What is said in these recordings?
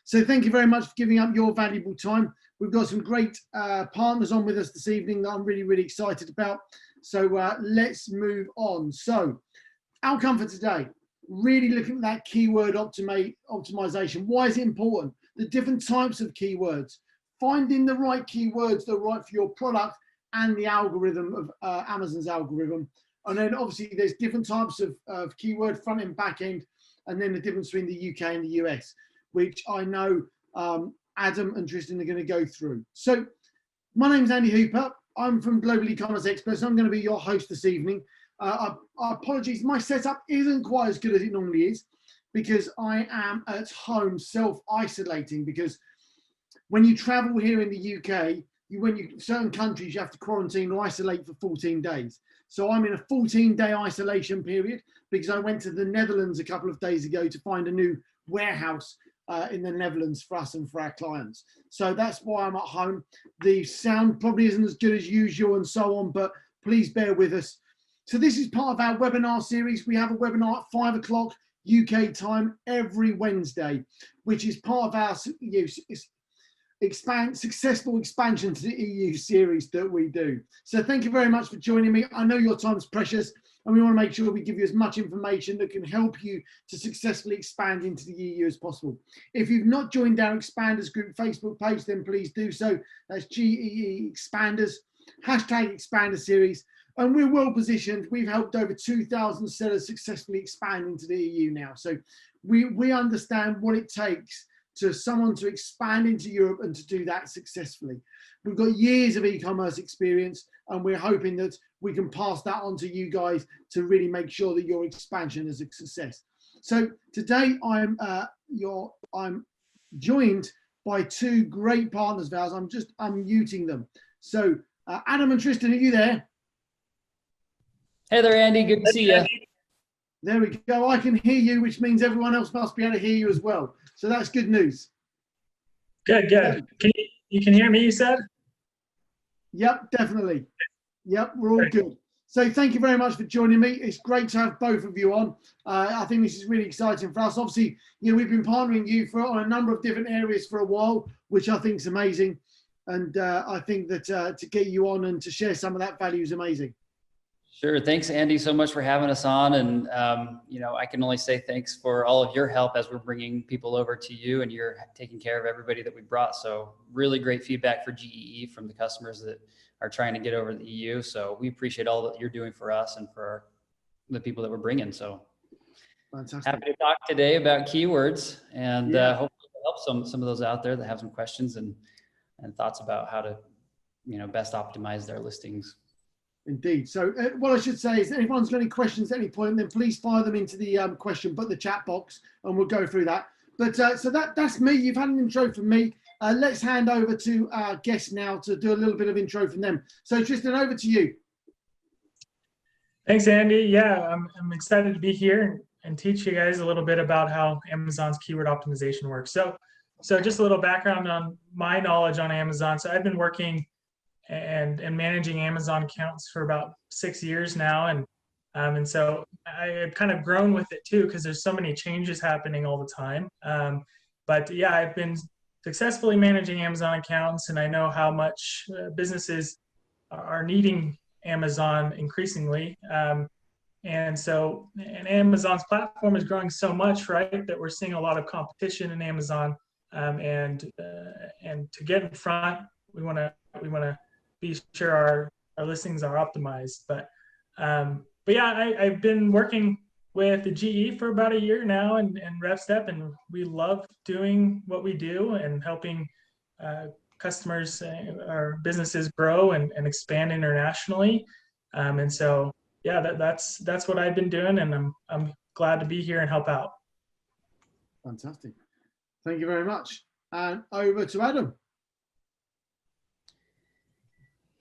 So thank you very much for giving up your valuable time. We've got some great partners on with us this evening that I'm really, really excited about. So let's move on. So outcome for today, really looking at that keyword optimization. Why is it important? The different types of keywords, finding the right keywords that are right for your product and the algorithm of Amazon's algorithm. And then obviously there's different types of keyword, front end, back end, and then the difference between the UK and the US, which I know Adam and Tristan are going to go through. So my name's Andy Hooper. I'm from Global E-Commerce Experts. I'm going to be your host this evening. Apologies, my setup isn't quite as good as it normally is because I am at home self-isolating, because when you travel here in the UK, certain countries, you have to quarantine or isolate for 14 days. So I'm in a 14-day isolation period because I went to the Netherlands a couple of days ago to find a new warehouse in the Netherlands for us and for our clients. So that's why I'm at home. The sound probably isn't as good as usual and so on, but please bear with us. So this is part of our webinar series. We have a webinar at 5 o'clock UK time every Wednesday, which is part of our successful expansion to the EU series that we do. So thank you very much for joining me. I know your time's precious, and we want to make sure we give you as much information that can help you to successfully expand into the EU as possible. If you've not joined our Expanders Group Facebook page, then please do so. That's GEE Expanders, #Expander Series. And we're well positioned. We've helped over 2,000 sellers successfully expand into the EU now. So we understand what it takes to someone to expand into Europe and to do that successfully. We've got years of e-commerce experience, and we're hoping that we can pass that on to you guys to really make sure that your expansion is a success. So today I'm joined by two great partners of ours. I'm just unmuting them. So Adam and Tristan, are you there? Hey there, Andy. Good to see you. There we go. I can hear you, which means everyone else must be able to hear you as well. So that's good news. Good. You can hear me, you said? Yep, definitely. Yep, we're all good. So thank you very much for joining me. It's great to have both of you on. I think this is really exciting for us. Obviously, we've been partnering you on a number of different areas for a while, which I think is amazing. And I think that to get you on and to share some of that value is amazing. Sure. Thanks, Andy, so much for having us on. And, I can only say thanks for all of your help as we're bringing people over to you, and you're taking care of everybody that we brought. So really great feedback for GEE from the customers that are trying to get over the EU. So we appreciate all that you're doing for us and for the people that we're bringing. So fantastic. Happy to talk today about keywords, and hopefully help some of those out there that have some questions and thoughts about how to, best optimize their listings. Indeed. So what I should say is, if anyone's got any questions at any point, then please fire them into the question, but the chat box, and we'll go through that. But so that's me. You've had an intro from me. Let's hand over to our guests now to do a little bit of intro from them. So Tristan, over to you. Thanks, Andy. Yeah, I'm excited to be here and teach you guys a little bit about how Amazon's keyword optimization works. So just a little background on my knowledge on Amazon. So I've been working and managing Amazon accounts for about 6 years now, and so I've kind of grown with it too, because there's so many changes happening all the time. But yeah, I've been successfully managing Amazon accounts, and I know how much businesses are needing Amazon increasingly. And Amazon's platform is growing so much, right, that we're seeing a lot of competition in Amazon. And to get in front, we want to be sure our listings are optimized. But yeah, I've been working with the GE for about a year now, and Revstep, and we love doing what we do and helping customers or businesses grow and expand internationally. And so yeah, that's what I've been doing, and I'm glad to be here and help out. Fantastic. Thank you very much. And over to Adam.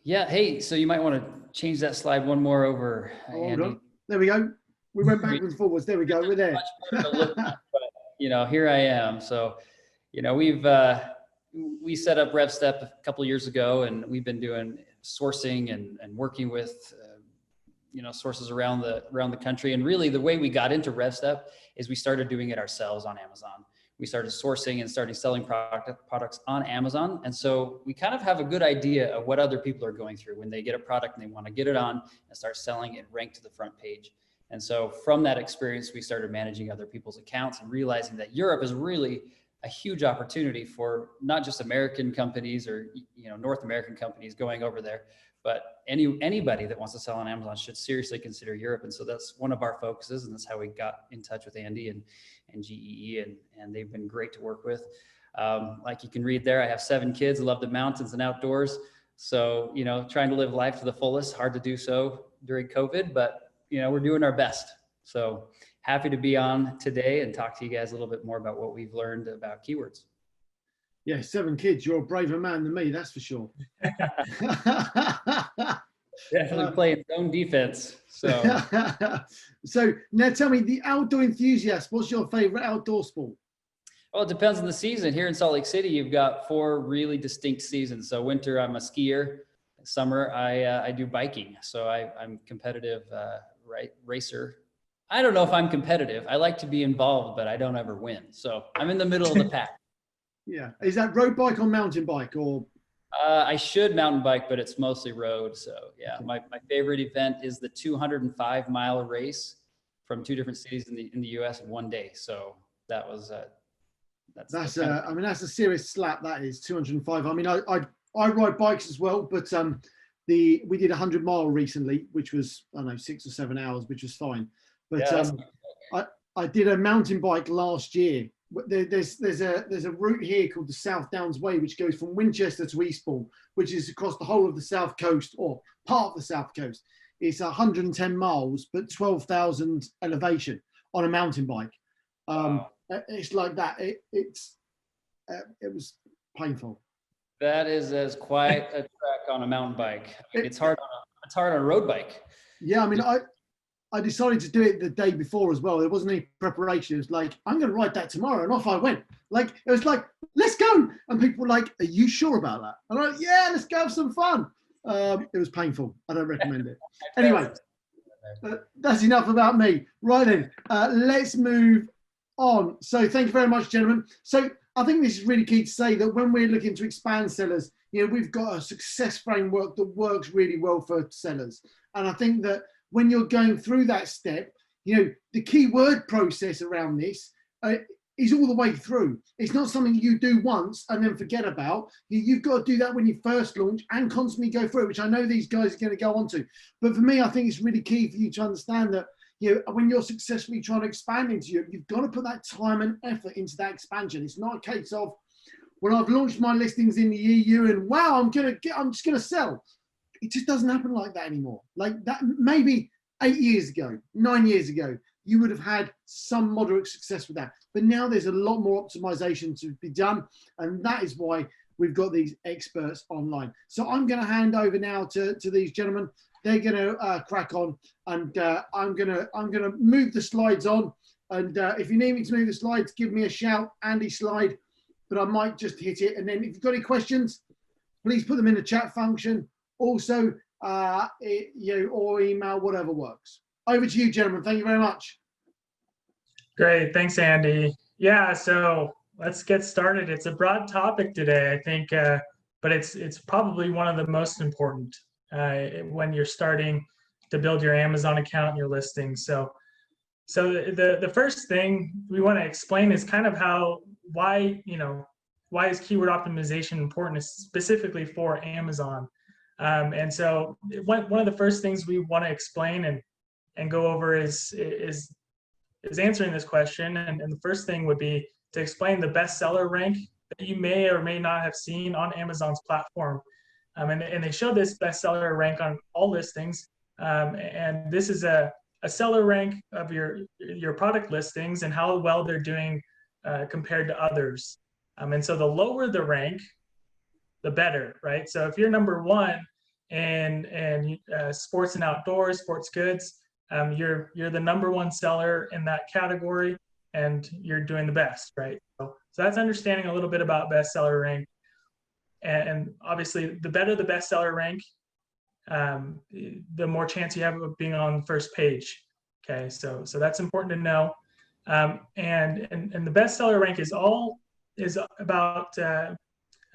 Yeah. Hey, so you might want to change that slide one more over, Andy. There we go. We went backwards and forwards. There we go. We're there. But, here I am. So, we set up Revstep a couple of years ago, and we've been doing sourcing and working with, sources around the country. And really the way we got into Revstep is we started doing it ourselves on Amazon. we started sourcing and starting selling products on Amazon. And so we kind of have a good idea of what other people are going through when they get a product and they want to get it on and start selling it, rank to the front page. And so from that experience, we started managing other people's accounts and realizing that Europe is really a huge opportunity for not just American companies or, you know, North American companies going over there, but anybody that wants to sell on Amazon should seriously consider Europe. And so that's one of our focuses, and that's how we got in touch with Andy and GEE, and they've been great to work with. Like you can read there, I have 7 kids, love the mountains and outdoors. So, you know, trying to live life to the fullest, hard to do so during COVID, but, you know, we're doing our best. So happy to be on today and talk to you guys a little bit more about what we've learned about keywords. Yeah, 7 kids. You're a braver man than me, that's for sure. Definitely playing zone defense. So, so now tell me, the outdoor enthusiast, what's your favorite outdoor sport? well, it depends on the season. Here in Salt Lake City, you've got 4 really distinct seasons. So winter, I'm a skier. Summer, I do biking. So I'm competitive, racer. I don't know if I'm competitive. I like to be involved, but I don't ever win. So I'm in the middle of the pack. Yeah. Is that road bike or mountain bike or? I should mountain bike, but it's mostly road. So yeah, my favorite event is the 205-mile race from 2 different cities in the US in one day. So that was, that's I mean, that's a serious slap. That is 205. I mean, I ride bikes as well, but we did a 100-mile recently, which was, I don't know, 6 or 7 hours, which was fine. But yeah, I did a mountain bike last year. There's a route here called the South Downs Way, which goes from Winchester to Eastbourne, which is across the whole of the South Coast, or part of the South Coast. It's 110 miles, but 12,000 elevation on a mountain bike. Wow. It's like that. It was painful. That is quite a trek on a mountain bike. I mean, it's hard on a road bike. Yeah, I mean, I decided to do it the day before as well. There wasn't any preparation. It was like, I'm going to ride that tomorrow. And off I went. Like, it was like, let's go. And people were like, are you sure about that? And I'm like, yeah, let's go have some fun. It was painful. I don't recommend it. Anyway, that's enough about me. Right then, let's move on. So thank you very much, gentlemen. So I think this is really key to say that when we're looking to expand sellers, you know, we've got a success framework that works really well for sellers. And I think that when you're going through that step, you know, the keyword process around this is all the way through. It's not something you do once and then forget about. You've got to do that when you first launch and constantly go through it, which I know these guys are going to go on to. But for me, I think it's really key for you to understand that, you know, when you're successfully trying to expand into Europe, you've got to put that time and effort into that expansion. It's not a case of, when I've launched my listings in the EU and wow, I'm just going to sell. It just doesn't happen like that anymore. Like that, maybe 8 years ago, 9 years ago, you would have had some moderate success with that. But now there's a lot more optimization to be done. And that is why we've got these experts online. So I'm going to hand over now to these gentlemen. They're going to crack on, and I'm going to move the slides on. And if you need me to move the slides, give me a shout, Andy slide, but I might just hit it. And then if you've got any questions, please put them in the chat function. Also, or email, whatever works. Over to you, gentlemen. Thank you very much. Great. Thanks, Andy. Yeah, so let's get started. It's a broad topic today, I think, but it's probably one of the most important when you're starting to build your Amazon account and your listings. So the first thing we want to explain is kind of why is keyword optimization important specifically for Amazon? And so one of the first things we want to explain and go over is answering this question. And the first thing would be to explain the bestseller rank that you may or may not have seen on Amazon's platform. And they show this bestseller rank on all listings. And this is a seller rank of your product listings and how well they're doing compared to others. And so the lower the rank, the better, right? So if you're number 1 in sports and outdoors, sports goods, you're the number 1 seller in that category, and you're doing the best, right? So that's understanding a little bit about bestseller rank. And obviously, the better the bestseller rank, the more chance you have of being on the first page. Okay, so that's important to know. And the bestseller rank is about a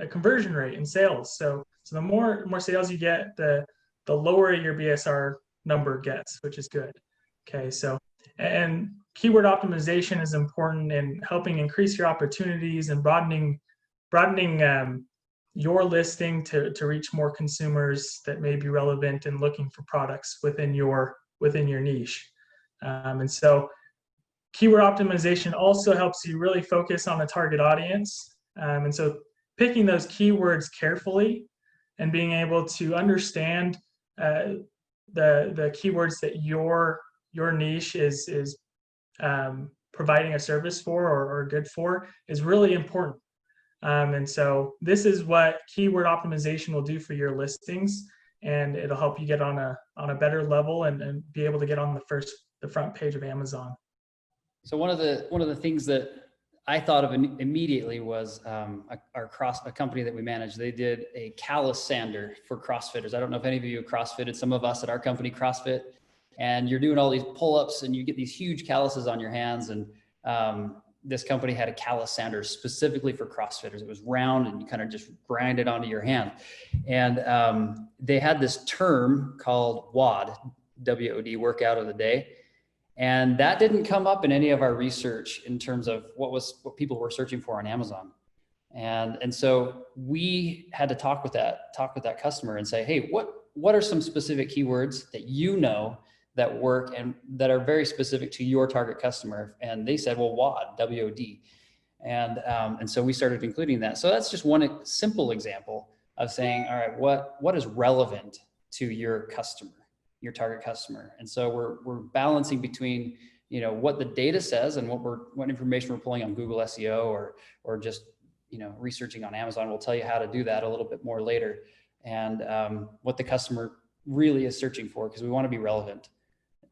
conversion rate in sales. So the more sales you get, the lower your BSR number gets, which is good. Okay, so and keyword optimization is important in helping increase your opportunities and broadening your listing to reach more consumers that may be relevant and looking for products within your niche. And so keyword optimization also helps you really focus on the target audience. And so picking those keywords carefully and being able to understand the keywords that your niche is providing a service for or good for is really important. And so this is what keyword optimization will do for your listings, and it'll help you get on a better level and be able to get on the front page of Amazon. So one of the things that I thought of immediately was a company that we manage. They did a callus sander for CrossFitters. I don't know if any of you have CrossFitted. Some of us at our company CrossFit, and you're doing all these pull-ups and you get these huge calluses on your hands. And this company had a callus sander specifically for CrossFitters. It was round and you kind of just grind it onto your hand. And they had this term called WOD, W-O-D, workout of the day. And that didn't come up in any of our research in terms of what people were searching for on Amazon. And so we had to talk with that customer and say, hey, what are some specific keywords that you know that work and that are very specific to your target customer? And they said, well, WOD, W-O-D. And so we started including that. So that's just one simple example of saying, all right, what is relevant to your customer, your target customer? And so we're balancing between, what the data says and what information we're pulling on Google SEO or just, researching on Amazon. We'll tell you how to do that a little bit more later. And what the customer really is searching for, because we want to be relevant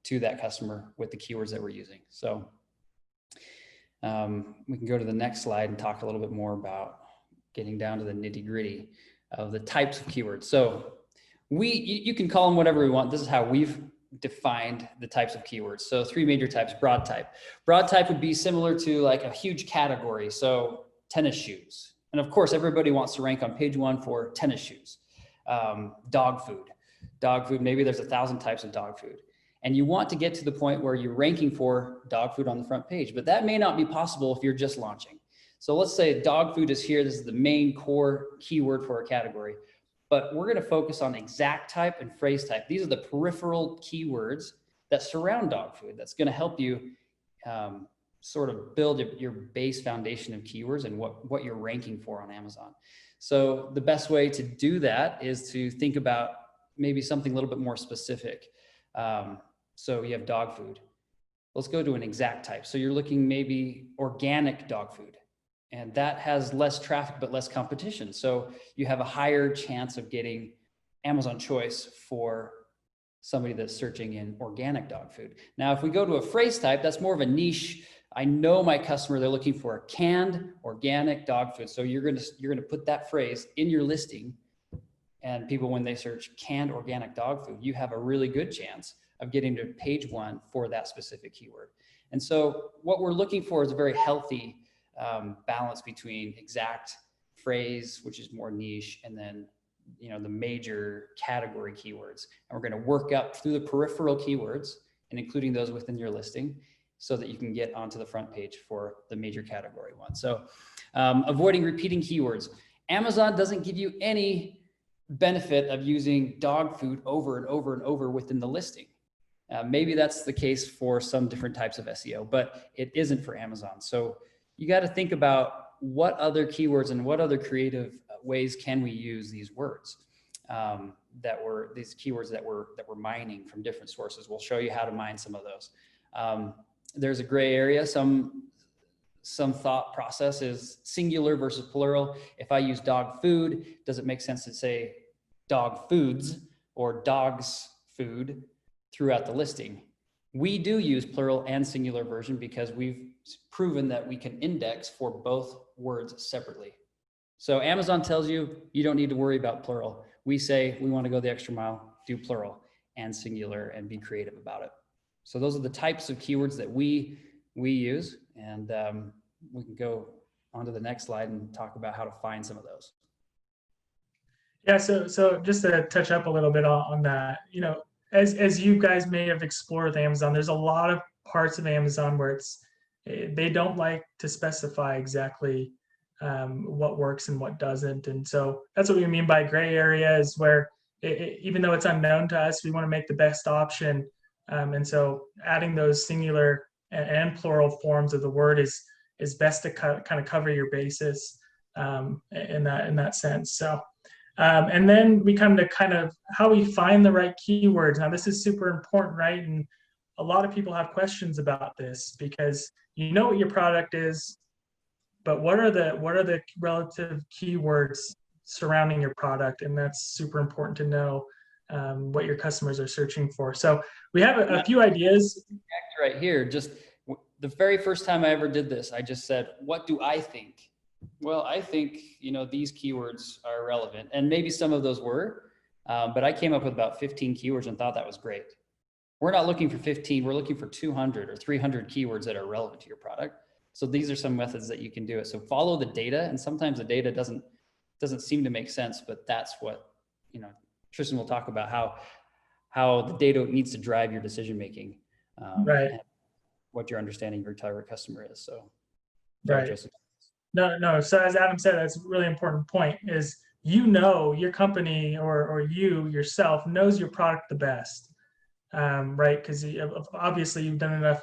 to that customer with the keywords that we're using. So we can go to the next slide and talk a little bit more about getting down to the nitty gritty of the types of keywords. So you can call them whatever we want. This is how we've defined the types of keywords. So 3 major types. Broad type. Broad type would be similar to like a huge category. So tennis shoes. And of course, everybody wants to rank on page 1 for tennis shoes. Dog food. Maybe there's 1,000 types of dog food. And you want to get to the point where you're ranking for dog food on the front page, but that may not be possible if you're just launching. So let's say dog food is here. This is the main core keyword for our category, but we're going to focus on exact type and phrase type. These are the peripheral keywords that surround dog food. That's going to help you sort of build your base foundation of keywords and what you're ranking for on Amazon. So the best way to do that is to think about maybe something a little bit more specific. So you have dog food. Let's go to an exact type. So you're looking maybe organic dog food, and that has less traffic, but less competition. So you have a higher chance of getting Amazon choice for somebody that's searching in organic dog food. Now, if we go to a phrase type, that's more of a niche. I know my customer, they're looking for a canned organic dog food. So you're going to put that phrase in your listing, and people, when they search canned organic dog food, you have a really good chance of getting to page 1 for that specific keyword. And so what we're looking for is a very healthy balance between exact, phrase, which is more niche, and then the major category keywords. And we're going to work up through the peripheral keywords and including those within your listing so that you can get onto the front page for the major category one. So avoiding repeating keywords. Amazon doesn't give you any benefit of using dog food over and over and over within the listing. Maybe that's the case for some different types of SEO, but it isn't for Amazon. So you got to think about what other keywords and what other creative ways can we use these words these keywords that we're mining from different sources. We'll show you how to mine some of those. There's a gray area. Some thought process is singular versus plural. If I use dog food, does it make sense to say dog foods or dogs food throughout the listing? We do use plural and singular version because we've proven that we can index for both words separately. So Amazon tells you, you don't need to worry about plural. We say we want to go the extra mile, do plural and singular and be creative about it. So those are the types of keywords that we we use. And we can go on to the next slide and talk about how to find some of those. Yeah, so just to touch up a little bit on that, as you guys may have explored with Amazon, there's a lot of parts of Amazon where they don't like to specify exactly what works and what doesn't. And so that's what we mean by gray area, is where even though it's unknown to us, we want to make the best option. And so adding those singular and plural forms of the word is best to kind of cover your basis in that sense. So. And then we come to kind of how we find the right keywords. Now, this is super important, right? And a lot of people have questions about this, because you know what your product is, but what are the relative keywords surrounding your product? And that's super important to know what your customers are searching for. So we have a few ideas. Right here, just the very first time I ever did this, I just said, what do I think? Well, I think, these keywords are relevant, and maybe some of those were, but I came up with about 15 keywords and thought that was great. We're not looking for 15, we're looking for 200 or 300 keywords that are relevant to your product. So these are some methods that you can do it. So follow the data, and sometimes the data doesn't seem to make sense, but that's what, Tristan will talk about how the data needs to drive your decision-making, Right. and what your understanding of your target customer is. So, right. Joseph. No. So as Adam said, that's a really important point, is your company or you yourself knows your product the best, right? Because obviously you've done enough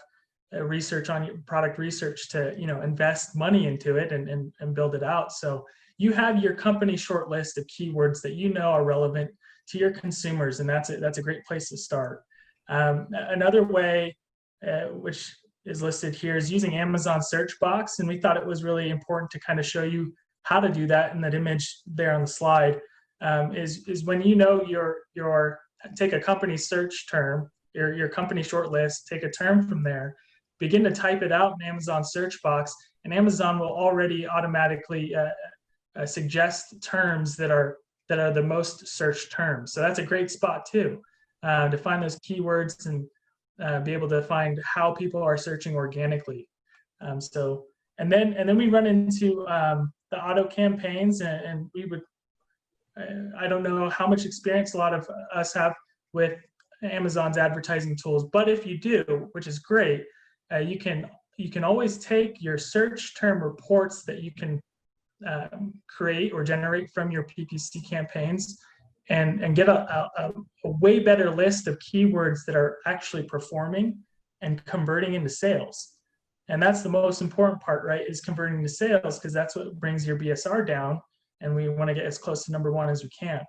research on your product research to invest money into it and build it out. So you have your company short list of keywords that are relevant to your consumers, and that's a great place to start. Another way, which is listed here, is using Amazon search box. And we thought it was really important to kind of show you how to do that in that image there on the slide, is when your take a company search term, your company short list, take a term from there, begin to type it out in Amazon search box, and Amazon will already automatically suggest terms that are the most searched terms. So that's a great spot too, to find those keywords and be able to find how people are searching organically. And then we run into the auto campaigns, and we would, I don't know how much experience a lot of us have with Amazon's advertising tools, but if you do, which is great, you can always take your search term reports that you can create or generate from your PPC campaigns and get a way better list of keywords that are actually performing and converting into sales. And that's the most important part, right? Is converting to sales, because that's what brings your BSR down. And we want to get as close to number one as we can.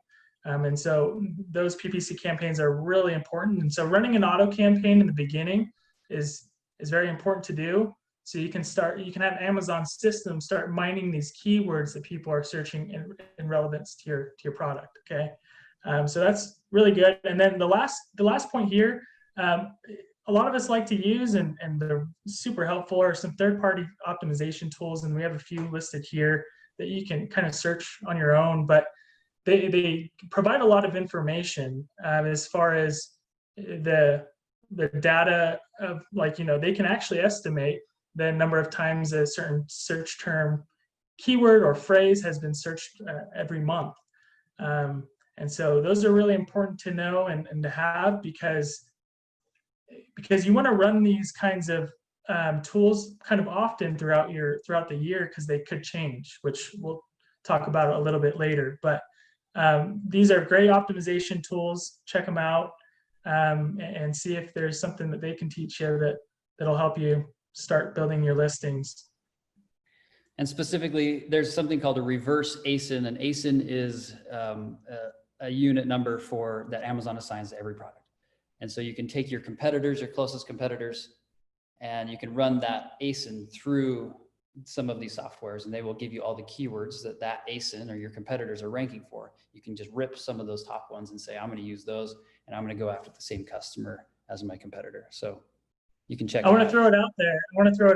And so those PPC campaigns are really important. And so running an auto campaign in the beginning is very important to do. So you can have Amazon system start mining these keywords that people are searching in relevance to your product. Okay. So that's really good. And then the last point here, a lot of us like to use, and they're super helpful, are some third-party optimization tools. And we have a few listed here that you can kind of search on your own, but they provide a lot of information as far as the data of, they can actually estimate the number of times a certain search term, keyword, or phrase has been searched every month. And so those are really important to know and to have, because you want to run these kinds of tools kind of often throughout the year, because they could change, which we'll talk about a little bit later. But these are great optimization tools. Check them out and see if there's something that they can teach you that'll help you start building your listings. And specifically, there's something called a reverse ASIN. And ASIN is a unit number that Amazon assigns to every product. And so you can take your closest competitors, and you can run that ASIN through some of these softwares, and they will give you all the keywords that ASIN or your competitors are ranking for. You can just rip some of those top ones and say, I'm going to use those, and I'm going to go after the same customer as my competitor. So you can check. I want to throw it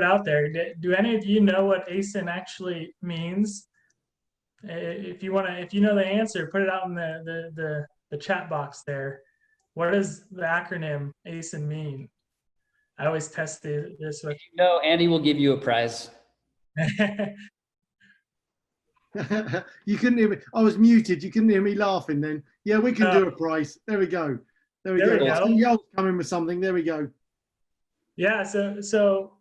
out there. Do any of you know what ASIN actually means? If you know the answer, put it out in the chat box there. What does the acronym ASIN mean? I always test this with. No, Andy will give you a prize. You couldn't hear me. I was muted. You couldn't hear me laughing then. Yeah, we can do a price. There we go. There we There go. we go. Y'all coming with something. There we go. Yeah. So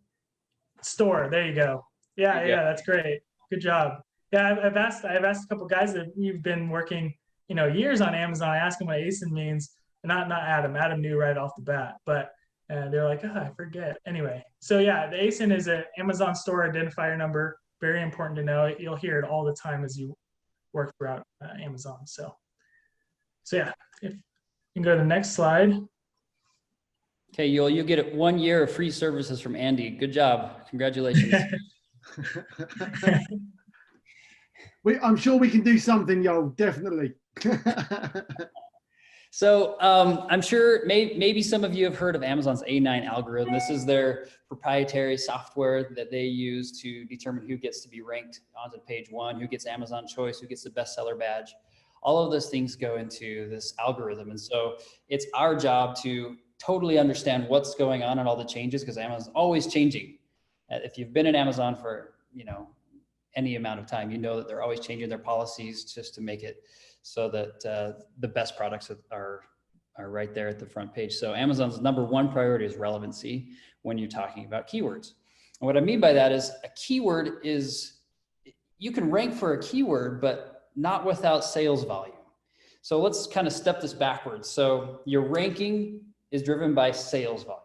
store. There you go. Yeah. Yeah. That's great. Good job. Yeah. I've asked a couple guys that you've been working, years on Amazon. I asked them what ASIN means. Not Adam. Adam knew right off the bat, but they're like, oh, I forget. Anyway, so yeah, the ASIN is an Amazon Store Identifier Number. Very important to know. You'll hear it all the time as you work throughout Amazon. So yeah, if you can go to the next slide. Okay, you get 1 year of free services from Andy. Good job. Congratulations. I'm sure we can do something, Yoel. Definitely. So I'm sure maybe some of you have heard of Amazon's A9 algorithm. This is their proprietary software that they use to determine who gets to be ranked onto page 1, who gets Amazon Choice, who gets the bestseller badge. All of those things go into this algorithm. And so it's our job to totally understand what's going on and all the changes, because Amazon's always changing. If you've been in Amazon for, any amount of time, you know that they're always changing their policies just to make it so that the best products are right there at the front page. So Amazon's #1 priority is relevancy when you're talking about keywords. And what I mean by that is a keyword is, you can rank for a keyword, but not without sales volume. So let's kind of step this backwards. So your ranking is driven by sales volume.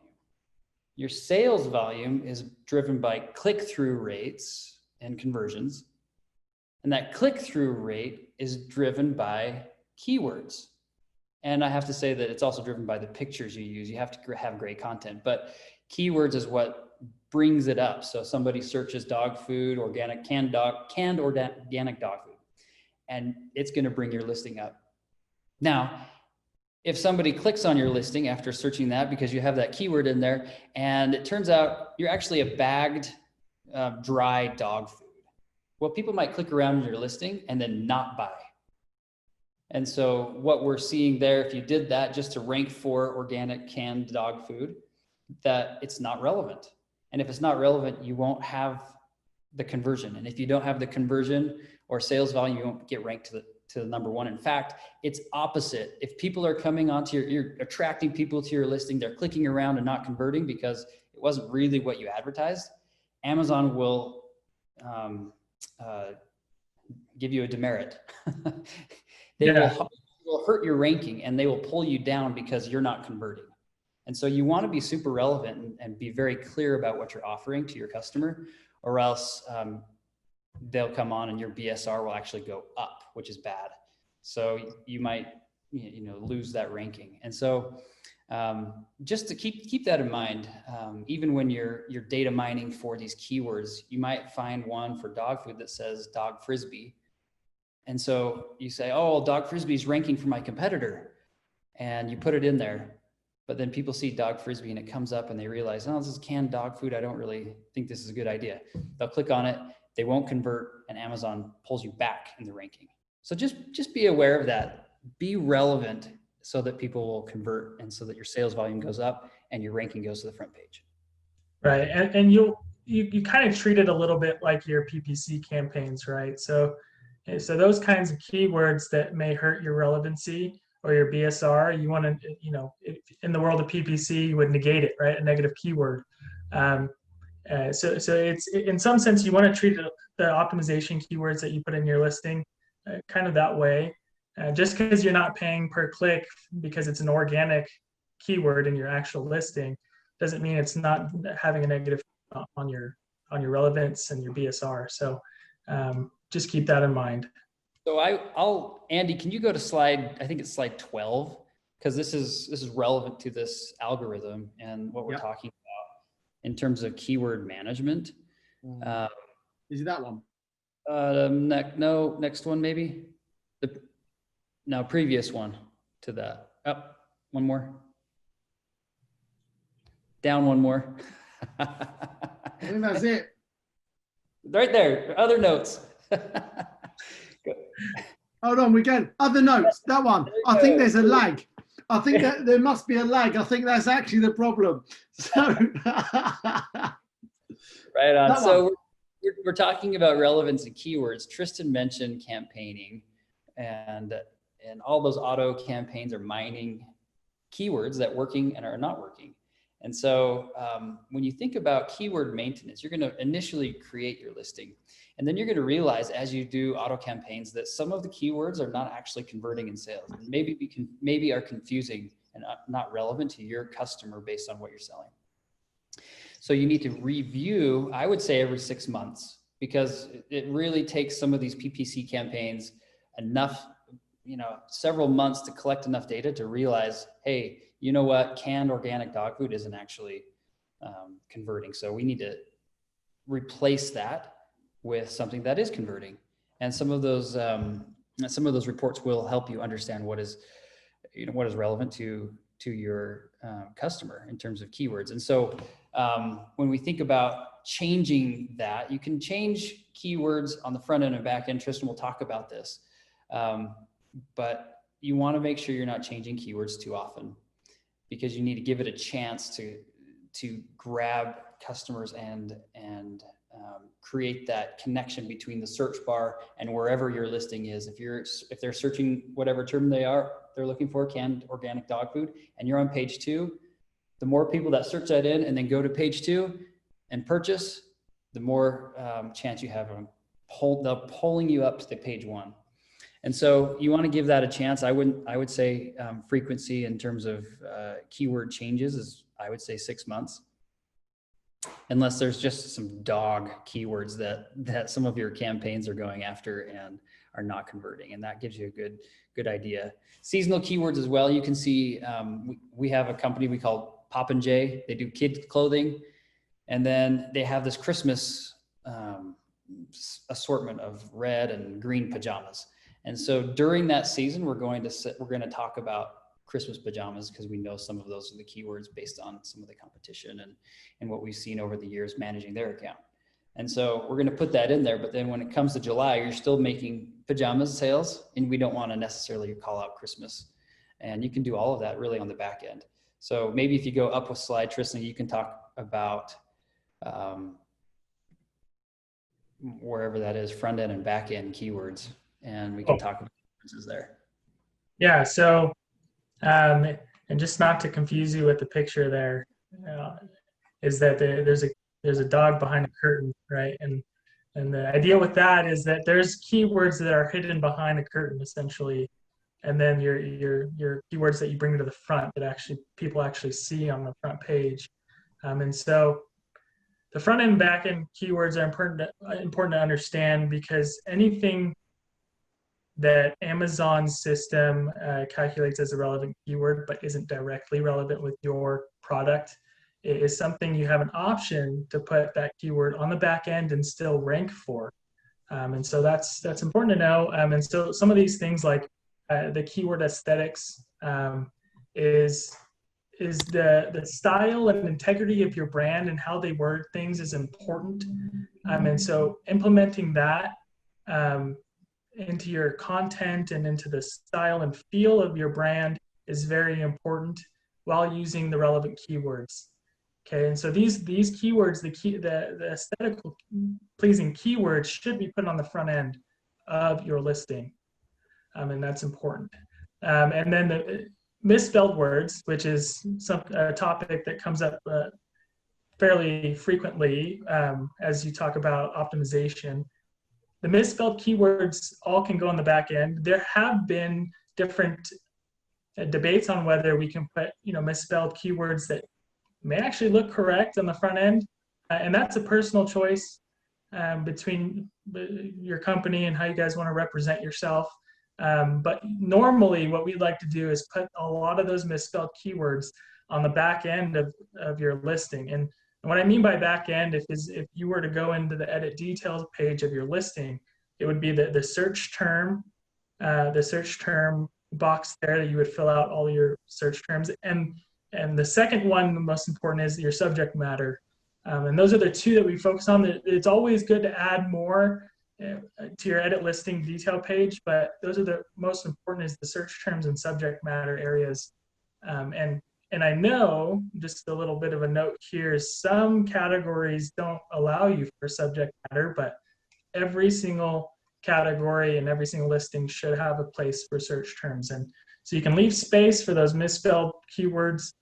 Your sales volume is driven by click-through rates and conversions. And that click-through rate is driven by keywords. And I have to say that it's also driven by the pictures you use. You have to have great content, but keywords is what brings it up. So somebody searches dog food, organic canned organic dog food, and it's going to bring your listing up. Now, if somebody clicks on your listing after searching that because you have that keyword in there, and it turns out you're actually a bagged dry dog food, well, people might click around in your listing and then not buy. And so what we're seeing there, if you did that just to rank for organic canned dog food, that it's not relevant. And if it's not relevant, you won't have the conversion. And if you don't have the conversion or sales volume, you won't get ranked to the #1. In fact, it's opposite. If people are coming onto you're attracting people to your listing, they're clicking around and not converting because it wasn't really what you advertised, Amazon will give you a demerit. They will hurt your ranking, and they will pull you down because you're not converting. And so you want to be super relevant and be very clear about what you're offering to your customer, or else they'll come on and your BSR will actually go up, which is bad. So you might lose that ranking. And so just to keep that in mind, even when you're data mining for these keywords, you might find one for dog food that says dog frisbee. And so you say, oh, dog frisbee is ranking for my competitor. And you put it in there, but then people see dog frisbee and it comes up and they realize, oh, this is canned dog food. I don't really think this is a good idea. They'll click on it. They won't convert, and Amazon pulls you back in the ranking. So just be aware of that. Be relevant so that people will convert, and so that your sales volume goes up and your ranking goes to the front page. Right, and you kind of treat it a little bit like your PPC campaigns, right? So those kinds of keywords that may hurt your relevancy or your BSR, you want to, in the world of PPC, you would negate it, right? A negative keyword. So it's, in some sense, you want to treat the optimization keywords that you put in your listing kind of that way. Just because you're not paying per click because it's an organic keyword in your actual listing doesn't mean it's not having a negative on your relevance and your BSR. So just keep that in mind. So Andy, can you go to I think it's slide 12, because this is relevant to this algorithm and what we're talking about in terms of keyword management. Is it that one? Next one maybe. Previous one to that. Up, one more. Down one more. I think that's it. Right there, other notes. Hold on, we go. Other notes, that one. I think there's a lag. I think that there must be a lag. I think that's actually the problem. So Right on. That So we're talking about relevance and keywords. Tristan mentioned campaigning, and all those auto campaigns are mining keywords that working and are not working. And so when you think about keyword maintenance, you're going to initially create your listing. And then you're going to realize as you do auto campaigns that some of the keywords are not actually converting in sales. And maybe are confusing and not relevant to your customer based on what you're selling. So you need to review, I would say every 6 months, because it really takes some of these PPC campaigns enough, several months to collect enough data to realize, hey, you know what, canned organic dog food isn't actually converting. So we need to replace that with something that is converting. And some of those reports will help you understand what is relevant to your customer in terms of keywords. And so when we think about changing that, you can change keywords on the front end and back end. Tristan will talk about this, but you want to make sure you're not changing keywords too often, because you need to give it a chance to grab customers and create that connection between the search bar and wherever your listing is. If they're searching whatever term they're looking for, canned organic dog food, and you're on page 2, the more people that search that in and then go to page 2 and purchase, the more chance you have of pulling you up to the page 1. And so you want to give that a chance. I would say frequency in terms of keyword changes is, I would say 6 months, unless there's just some dog keywords that some of your campaigns are going after and are not converting. And that gives you a good idea. Seasonal keywords as well. You can see we have a company we call Pop & J. They do kids clothing. And then they have this Christmas assortment of red and green pajamas. And so during that season, we're going to talk about Christmas pajamas, because we know some of those are the keywords based on some of the competition and what we've seen over the years managing their account. And so we're going to put that in there. But then when it comes to July, you're still making pajamas sales, and we don't want to necessarily call out Christmas. And you can do all of that really on the back end. So maybe if you go up a slide, Tristan, you can talk about wherever that is, front end and back end keywords, and we can talk about differences there. Yeah. So, and just not to confuse you with the picture there, is that there's a dog behind a curtain, right? And the idea with that is that there's keywords that are hidden behind a curtain, essentially, and then your keywords that you bring to the front that people actually see on the front page. And so the front end and back end keywords are important to understand, because anything that Amazon's system calculates as a relevant keyword but isn't directly relevant with your product is something you have an option to put that keyword on the back end and still rank for. And so that's important to know. And so some of these things like the keyword aesthetics is the style and integrity of your brand and how they word things is important. And so implementing that into your content and into the style and feel of your brand is very important while using the relevant keywords. Okay, and so these keywords, the aesthetically pleasing keywords should be put on the front end of your listing, and that's important. And then the misspelled words, which is a topic that comes up fairly frequently as you talk about optimization. The misspelled keywords all can go on the back end. There have been different debates on whether we can put misspelled keywords that may actually look correct on the front end, and that's a personal choice between your company and how you guys want to represent yourself. But normally what we'd like to do is put a lot of those misspelled keywords on the back end of your listing. And what I mean by back end is if you were to go into the edit details page of your listing, it would be the search term box there that you would fill out all your search terms. And the second one, the most important, is your subject matter. And those are the two that we focus on. It's always good to add more to your edit listing detail page, but those are the most important, is the search terms and subject matter areas And I know, just a little bit of a note here, some categories don't allow you for subject matter, but every single category and every single listing should have a place for search terms. And so you can leave space for those misspelled keywords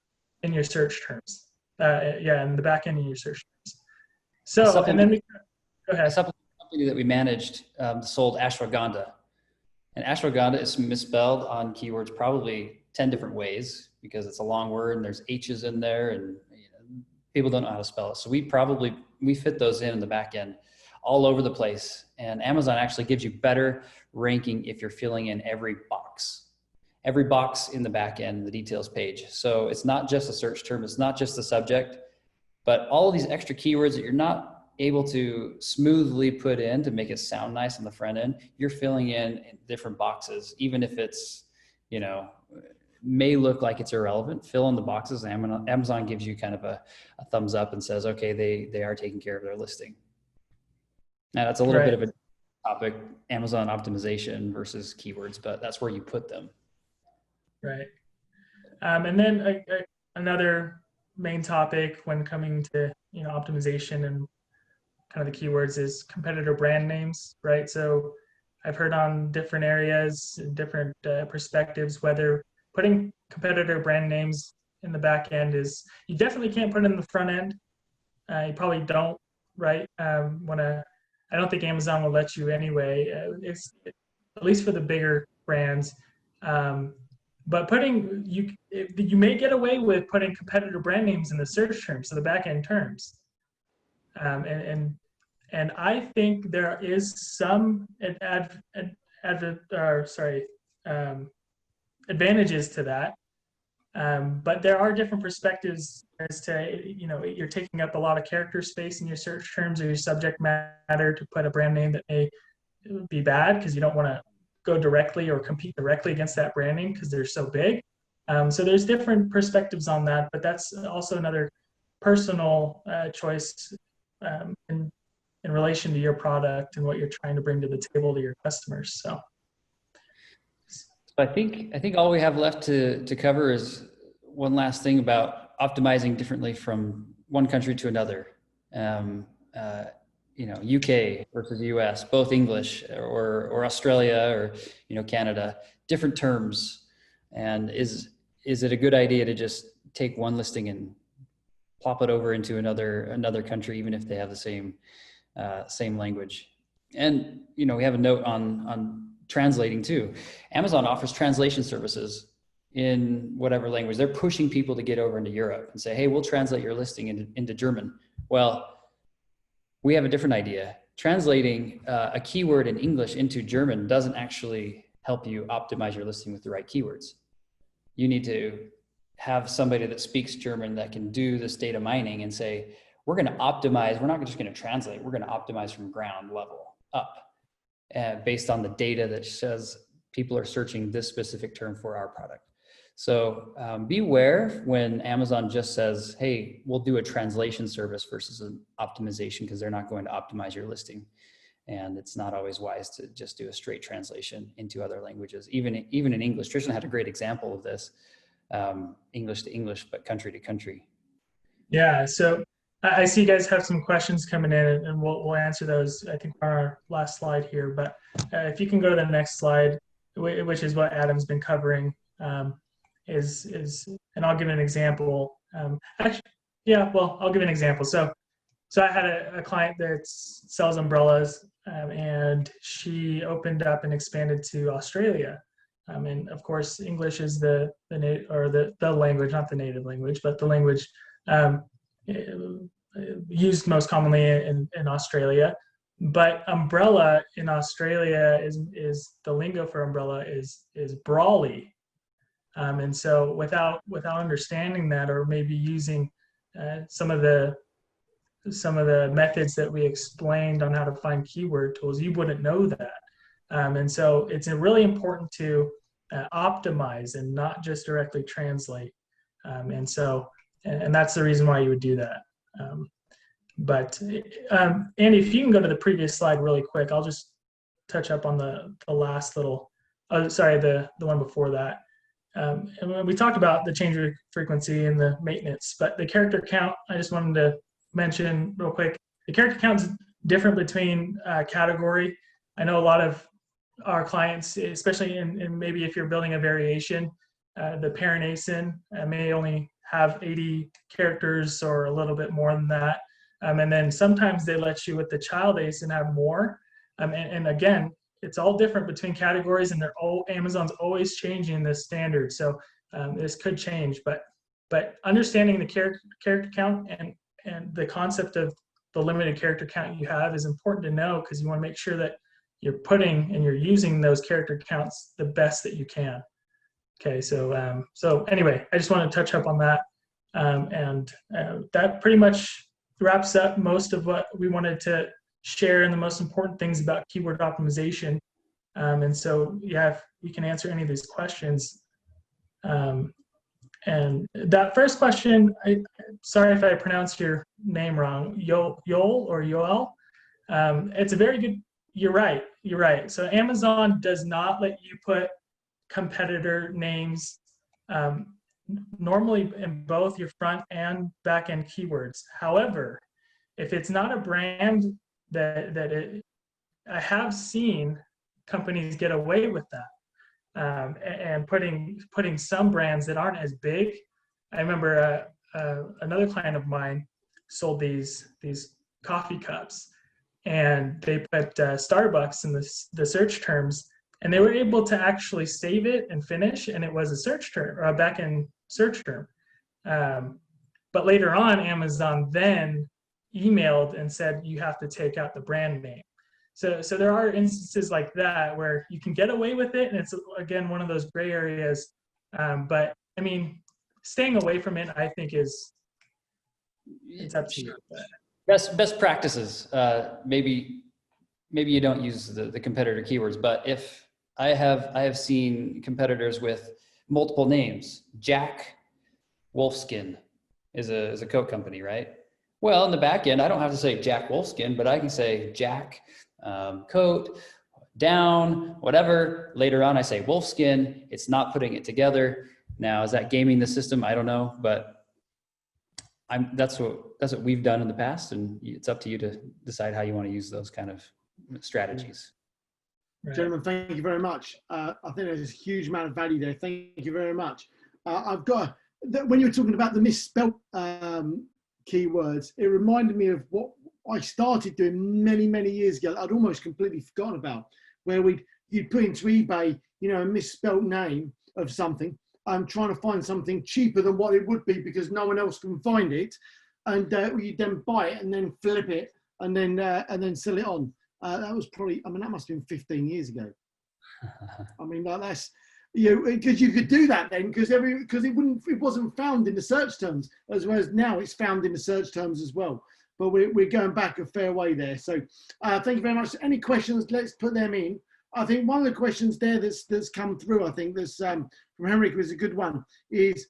in your search terms. In the back end of your search terms. So, and then go ahead. A supplement company that we managed sold ashwagandha. And ashwagandha is misspelled on keywords probably 10 different ways because it's a long word and there's H's in there and people don't know how to spell it. So we fit those in the back end all over the place. And Amazon actually gives you better ranking if you're filling in every box in the back end, the details page. So it's not just a search term, it's not just the subject, but all of these extra keywords that you're not able to smoothly put in to make it sound nice on the front end, you're filling in different boxes, even if it's, may look like it's irrelevant, fill in the boxes. Amazon gives you kind of a thumbs up and says, okay, they are taking care of their listing. Now that's a little bit of a topic, Amazon optimization versus keywords, but that's where you put them. Right. And then another main topic when coming to, optimization and kind of the keywords is competitor brand names, right? So I've heard on different areas, different perspectives, whether putting competitor brand names in the back end you definitely can't put it in the front end. You probably don't, right? I don't think Amazon will let you anyway. At least for the bigger brands. But you may get away with putting competitor brand names in the search terms, so the back end terms. And I think there is some advantages to that. But there are different perspectives as to, you're taking up a lot of character space in your search terms or your subject matter to put a brand name that may be bad because you don't want to go directly or compete directly against that brand name because they're so big. So there's different perspectives on that, but that's also another personal choice in relation to your product and what you're trying to bring to the table to your customers. So I think all we have left to cover is one last thing about optimizing differently from one country to another. UK versus US, both English or Australia or Canada, different terms. And is it a good idea to just take one listing and plop it over into another country, even if they have the same language? And we have a note on translating too. Amazon offers translation services in whatever language. They're pushing people to get over into Europe and say, hey, we'll translate your listing into German. Well, we have a different idea. Translating a keyword in English into German doesn't actually help you optimize your listing with the right keywords. You need to have somebody that speaks German that can do this data mining and say, we're going to optimize. We're not just going to translate. We're going to optimize from ground level up based on the data that says people are searching this specific term for our product. So beware when Amazon just says, hey, we'll do a translation service versus an optimization, because they're not going to optimize your listing. And it's not always wise to just do a straight translation into other languages, even in English. Tristan had a great example of this, English to English, but country to country. Yeah, so I see you guys have some questions coming in, and we'll answer those, I think, on our last slide here. But if you can go to the next slide, which is what Adam's been covering, and I'll give an example. I'll give an example. So I had a client that sells umbrellas, and she opened up and expanded to Australia. And of course, English is the language, not the native language, but the language used most commonly in Australia. But umbrella in Australia is the lingo for umbrella is brawly. And so without understanding that, or maybe using some of the methods that we explained on how to find keyword tools, you wouldn't know that. And so it's really important to optimize and not just directly translate. And that's the reason why you would do that. But Andy, if you can go to the previous slide really quick, I'll just touch up on the last little, the one before that. and we talked about the change frequency and the maintenance, but the character count, I just wanted to mention real quick. The character count is different between category. I know a lot of our clients, especially in maybe if you're building a variation, the parent ASIN may only have 80 characters or a little bit more than that. And then sometimes they let you with the child ASIN have more. And again, it's all different between categories, and Amazon's always changing the standard. So this could change, but understanding the character count and the concept of the limited character count you have is important to know, because you want to make sure that you're putting and you're using those character counts the best that you can. Okay, so anyway, I just want to touch up on that, and that pretty much wraps up most of what we wanted to share and the most important things about keyword optimization. And so, yeah, if we can answer any of these questions. And that first question, sorry if I pronounced your name wrong, Yoel or Yoel. It's a very good, you're right. So Amazon does not let you put competitor names normally in both your front and back end keywords. However, if it's not a brand I have seen companies get away with that, and putting some brands that aren't as big. I remember another client of mine sold these coffee cups, and they put Starbucks in the search terms, and they were able to actually save it and finish, and it was a search term or a back-end search term. But later on, Amazon then emailed and said you have to take out the brand name. So there are instances like that where you can get away with it, and it's again one of those gray areas. But I mean, staying away from it, I think it's up to you. Best practices. Maybe you don't use the competitor keywords, but if I have seen competitors with multiple names. Jack Wolfskin is a coat company, right? Well, in the back end, I don't have to say Jack Wolfskin, but I can say Jack coat, down, whatever. Later on, I say Wolfskin. It's not putting it together. Now, is that gaming the system? I don't know, but that's what we've done in the past, and it's up to you to decide how you want to use those kind of strategies. Right. Gentlemen, thank you very much. I think there's a huge amount of value there. Thank you very much. I've got, when you were talking about the misspelt keywords, it reminded me of what I started doing many years ago. I'd almost completely forgotten about, where you'd put into eBay, a misspelt name of something. I'm trying to find something cheaper than what it would be because no one else can find it, and you then buy it and then flip it and then sell it on. That was probably, that must have been 15 years ago. That's, because you could do that then, because it wasn't found in the search terms, as well as now it's found in the search terms as well. But we're going back a fair way there. So thank you very much. Any questions? Let's put them in. I think one of the questions there that's come through, I think this from Henrik was a good one, is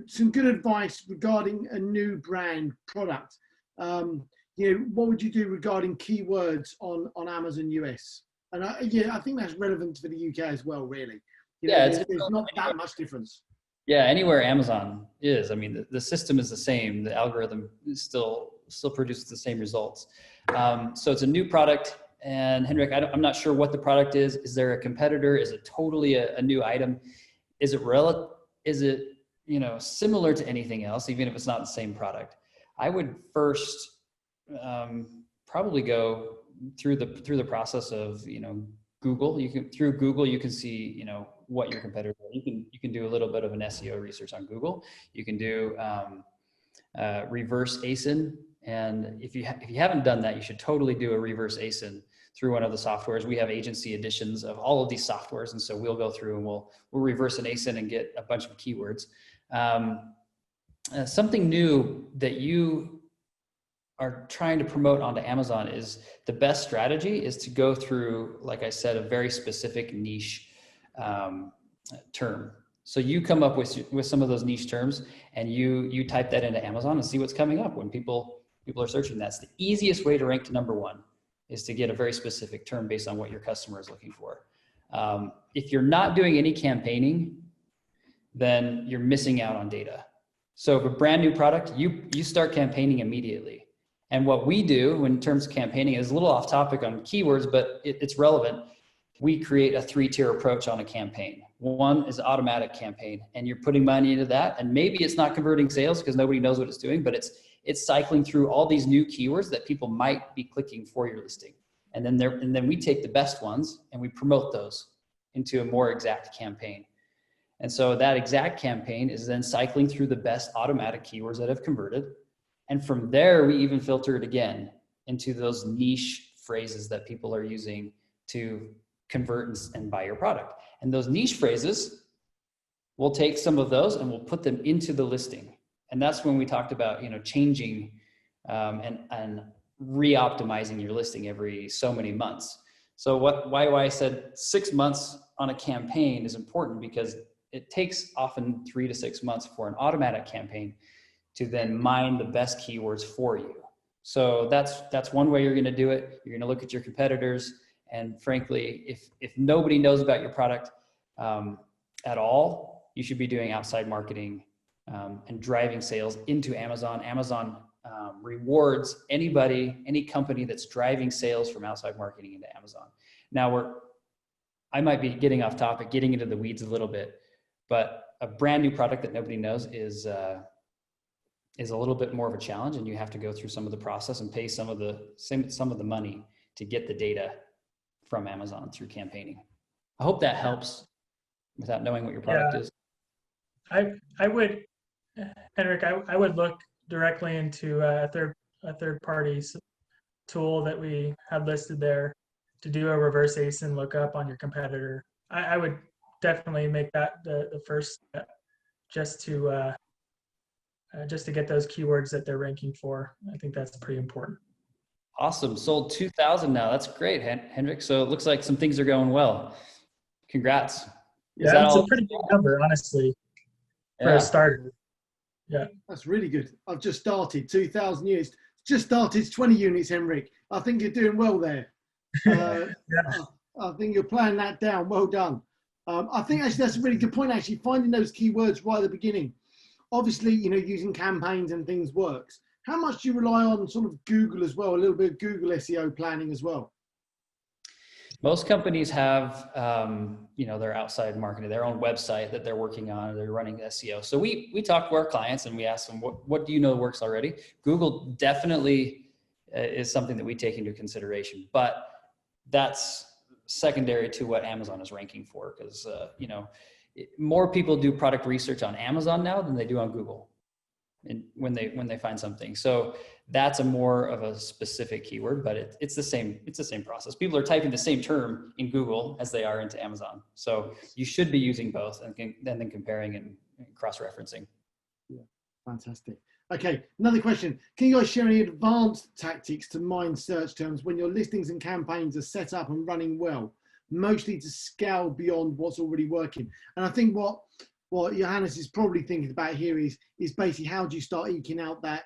some good advice regarding a new brand product. What would you do regarding keywords on Amazon US? And I think that's relevant for the UK as well, really. There's not that much difference. Yeah, anywhere Amazon is, the system is the same. The algorithm still produces the same results. So it's a new product. And Henrik, I'm not sure what the product is. Is there a competitor? Is it totally a new item? Is it similar to anything else, even if it's not the same product? I would first probably go through the process of Google. Through Google you can see what your competitors are. You can do a little bit of an SEO research on Google. You can do reverse ASIN, and if you haven't done that, you should totally do a reverse ASIN through one of the softwares. We have agency editions of all of these softwares, and so we'll go through and we'll reverse an ASIN and get a bunch of keywords. Something new that you are trying to promote onto Amazon is the best strategy is to go through, like I said, a very specific niche term. So you come up with some of those niche terms and you type that into Amazon and see what's coming up when people are searching. That's the easiest way to rank to #1, is to get a very specific term based on what your customer is looking for. If you're not doing any campaigning, then you're missing out on data. So if a brand new product, you start campaigning immediately. And what we do in terms of campaigning is a little off topic on keywords, but it's relevant. We create a 3-tier approach on a campaign. One is automatic campaign, and you're putting money into that. And maybe it's not converting sales because nobody knows what it's doing, but it's cycling through all these new keywords that people might be clicking for your listing. And then we take the best ones and we promote those into a more exact campaign. And so that exact campaign is then cycling through the best automatic keywords that have converted. And from there, we even filter it again into those niche phrases that people are using to convert and buy your product. And those niche phrases, we'll take some of those and we'll put them into the listing. And that's when we talked about, changing and re-optimizing your listing every so many months. So why I said 6 months on a campaign is important, because it takes often 3 to 6 months for an automatic campaign to then mine the best keywords for you. So that's one way you're going to do it. You're going to look at your competitors, and frankly, if nobody knows about your product at all, you should be doing outside marketing and driving sales into Amazon. Amazon rewards any company that's driving sales from outside marketing into Amazon. Now I might be getting off topic, getting into the weeds a little bit, but a brand new product that nobody knows is a little bit more of a challenge, and you have to go through some of the process and pay some of the money to get the data from Amazon through campaigning. I hope that helps without knowing what your product is. I would, Henrik, I would look directly into a third party tool that we had listed there to do a reverse ASIN lookup on your competitor. I would definitely make that the first step, just to get those keywords that they're ranking for. I think that's pretty important. Awesome. Sold 2,000 now. That's great, Hendrik. So it looks like some things are going well. Congrats. Yeah, it's a pretty big number, honestly, for a starter. Yeah. That's really good. I've just started 2,000 units. Just started 20 units, Henrik. I think you're doing well there. Yeah. I think you're playing that down. Well done. I think actually that's a really good point, actually, finding those keywords right at the beginning. Obviously, using campaigns and things works. How much do you rely on sort of Google as well, a little bit of Google SEO planning as well? Most companies have, their outside marketing, their own website that they're working on, they're running SEO. So we talk to our clients and we ask them, what do you know works already? Google definitely is something that we take into consideration, but that's secondary to what Amazon is ranking for, because, more people do product research on Amazon now than they do on Google, and when they find something. So that's a more of a specific keyword, but it's the same process. People are typing the same term in Google as they are into Amazon. So you should be using both and then comparing and cross-referencing. Yeah, fantastic. Okay, another question. Can you guys share any advanced tactics to mine search terms when your listings and campaigns are set up and running well, mostly to scale beyond what's already working? And I think what Johannes is probably thinking about here is basically, how do you start eking out that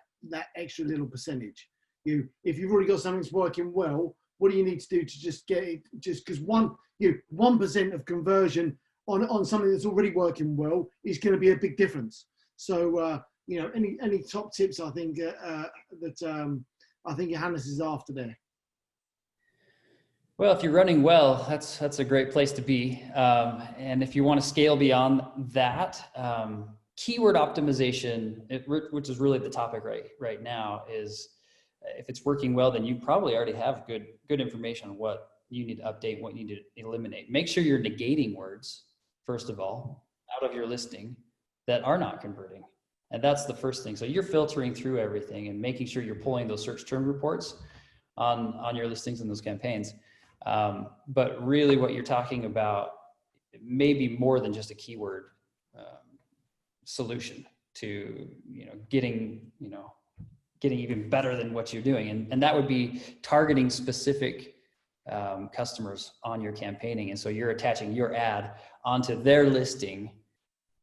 extra little percentage? If you've already got something that's working well, what do you need to do to just get it? Just because 1% of conversion on something that's already working well is going to be a big difference. So any top tips I think I think Johannes is after there. Well, if you're running well, that's a great place to be. And if you want to scale beyond that, keyword optimization, which is really the topic right now, is if it's working well, then you probably already have good information on what you need to update, what you need to eliminate. Make sure you're negating words, first of all, out of your listing that are not converting. And that's the first thing. So you're filtering through everything and making sure you're pulling those search term reports on your listings and those campaigns. But really what you're talking about may be more than just a keyword solution to getting even better than what you're doing, and that would be targeting specific customers on your campaigning. And so you're attaching your ad onto their listing,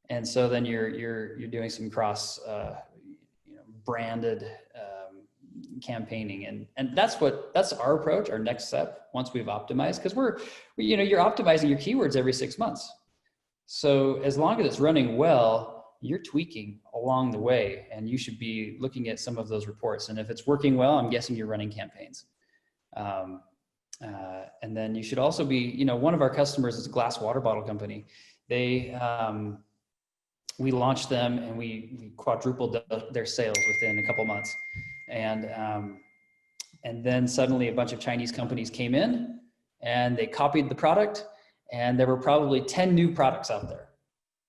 and so then you're doing some cross branded campaigning. And that's our approach, our next step once we've optimized, because you're optimizing your keywords every 6 months. So as long as it's running well, you're tweaking along the way, and you should be looking at some of those reports. And if it's working well, I'm guessing you're running campaigns. And then you should also be, one of our customers is a glass water bottle company. We launched them and we quadrupled their sales within a couple months. And then suddenly a bunch of Chinese companies came in and they copied the product, and there were probably 10 new products out there.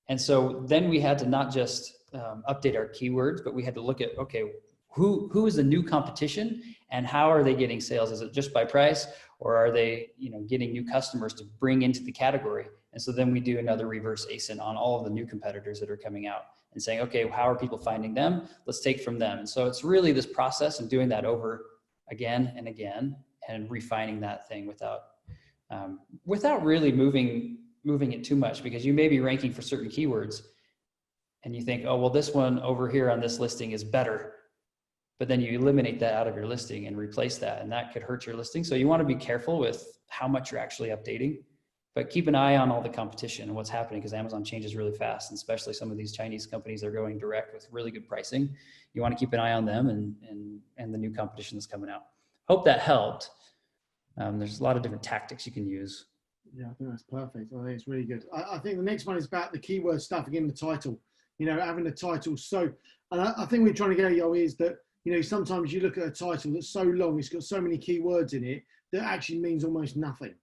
And so then we had to not just update our keywords, but we had to look at, okay, who is the new competition and how are they getting sales? Is it just by price, or are they, getting new customers to bring into the category? And so then we do another reverse ASIN on all of the new competitors that are coming out and saying, okay, how are people finding them? Let's take from them. And so it's really this process and doing that over again and again and refining that thing without really moving it too much, because you may be ranking for certain keywords and you think, oh, well, this one over here on this listing is better. But then you eliminate that out of your listing and replace that, and that could hurt your listing. So you want to be careful with how much you're actually updating, but keep an eye on all the competition and what's happening, because Amazon changes really fast, and especially some of these Chinese companies are going direct with really good pricing. You want to keep an eye on them and the new competition that's coming out. Hope that helped. There's a lot of different tactics you can use. Yeah, I think that's perfect. I think it's really good. I think the next one is about the keyword stuff again, the title, having the title. So, and I think we're trying to get at is that, sometimes you look at a title that's so long, it's got so many keywords in it that actually means almost nothing.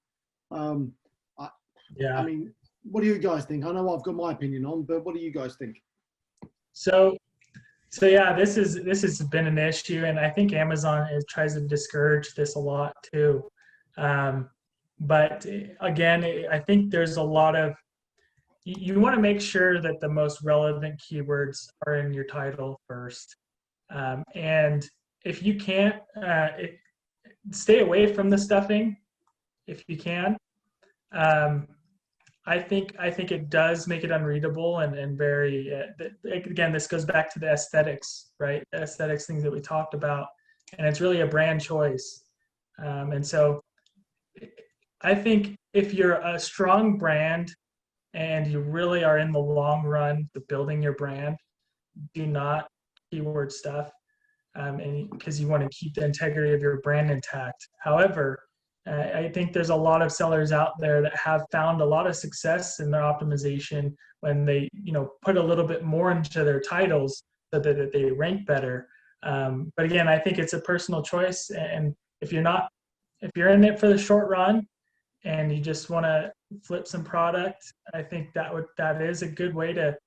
Yeah. I mean, what do you guys think? I know I've got my opinion on, but what do you guys think? So yeah, this has been an issue, and I think Amazon tries to discourage this a lot too. But again, I think there's a lot of, you want to make sure that the most relevant keywords are in your title first. And if you can't, stay away from the stuffing if you can. I think it does make it unreadable and very, again, this goes back to the aesthetics, right? The aesthetics things that we talked about, and it's really a brand choice. And so I think if you're a strong brand and you really are in the long run to building your brand, do not keyword stuff, and because you want to keep the integrity of your brand intact. However, I think there's a lot of sellers out there that have found a lot of success in their optimization when they, put a little bit more into their titles so that they rank better. But again, I think it's a personal choice. And if you're in it for the short run and you just want to flip some product, I think that is a good way to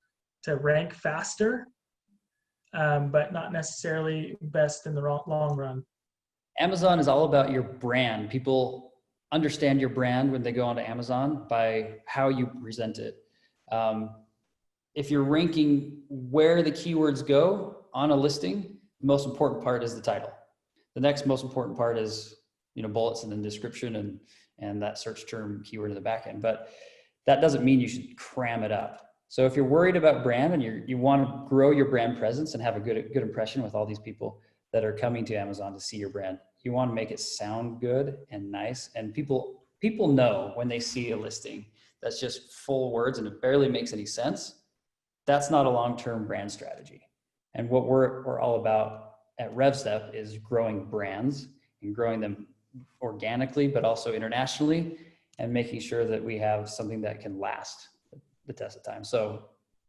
rank faster, but not necessarily best in the long run. Amazon is all about your brand. People understand your brand when they go onto Amazon by how you present it. If you're ranking where the keywords go on a listing, the most important part is the title. The next most important part is, bullets and then description and that search term keyword in the back end. But that doesn't mean you should cram it up. So if you're worried about brand and you want to grow your brand presence and have a good impression with all these people that are coming to Amazon to see your brand, you want to make it sound good and nice. And people know when they see a listing that's just full words and it barely makes any sense, that's not a long-term brand strategy. And what we're all about at Revstep is growing brands and growing them organically, but also internationally, and making sure that we have something that can last the test of time. So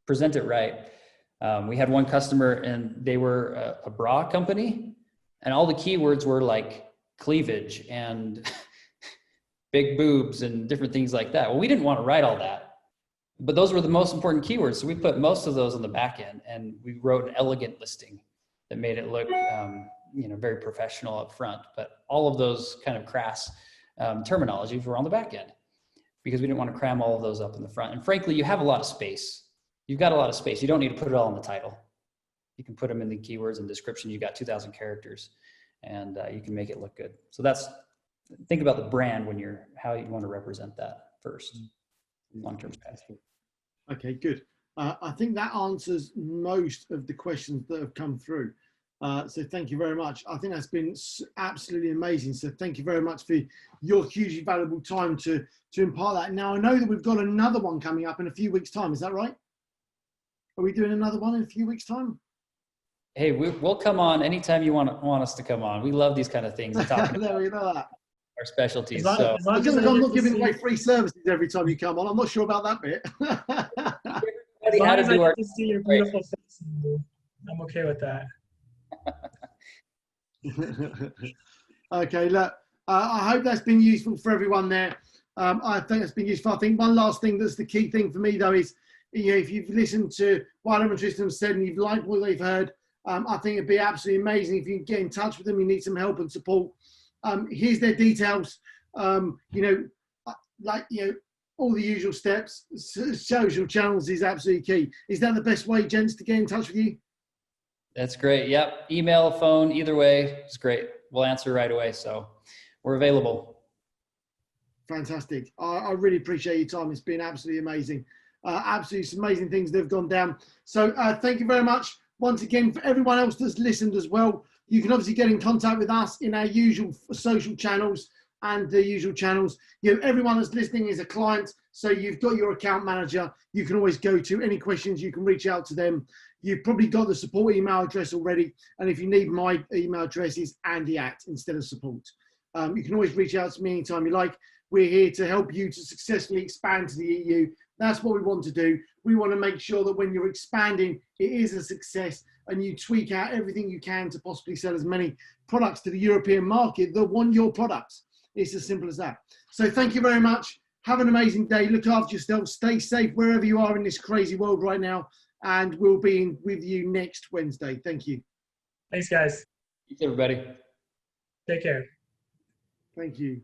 present it right. We had one customer and they were a bra company, and all the keywords were like cleavage and big boobs and different things like that. Well, we didn't want to write all that, but those were the most important keywords. So we put most of those on the back end, and we wrote an elegant listing that made it look, very professional up front. But all of those kind of crass terminologies were on the back end because we didn't want to cram all of those up in the front. And frankly, you have a lot of space. You've got a lot of space. You don't need to put it all in the title. You can put them in the keywords and description. You've got 2,000 characters, and you can make it look good. So think about the brand how you want to represent that first, long-term strategy. Okay, good. I think that answers most of the questions that have come through. So thank you very much. I think that's been absolutely amazing. So thank you very much for your hugely valuable time to impart that. Now, I know that we've got another one coming up in a few weeks' time. Is that right? Are we doing another one in a few weeks' time? Hey, we'll come on anytime you want us to come on. We love these kind of things and talking There about we know that. our specialties. As long, So as long I as feel like I I'm get not to giving see- away free services every time you come on. I'm not sure about that bit. As long how to as I do our get to see your beautiful face, I'm okay with that. Okay, look, I hope that's been useful for everyone there. I think it's been useful. I think one last thing that's the key thing for me, though, is if you've listened to what Adam and Tristan have said and you've liked what they've heard, I think it'd be absolutely amazing if you can get in touch with them. You need some help and support. Here's their details. All the usual steps. Social channels is absolutely key. Is that the best way, gents, to get in touch with you? That's great. Yep. Email, phone, either way, it's great. We'll answer right away. So we're available. Fantastic. I really appreciate your time. It's been absolutely amazing. Absolutely some amazing things that have gone down. So thank you very much. Once again, for everyone else that's listened as well, you can obviously get in contact with us in our usual social channels and the usual channels. Everyone that's listening is a client. So you've got your account manager. You can always go to any questions. You can reach out to them. You've probably got the support email address already. And if you need, my email address is Andy@ instead of support. You can always reach out to me anytime you like. We're here to help you to successfully expand to the EU. That's what we want to do. We want to make sure that when you're expanding, it is a success and you tweak out everything you can to possibly sell as many products to the European market that want your products. It's as simple as that. So thank you very much. Have an amazing day. Look after yourself. Stay safe wherever you are in this crazy world right now. And we'll be with you next Wednesday. Thank you. Thanks, guys. Thanks, everybody. Take care. Thank you.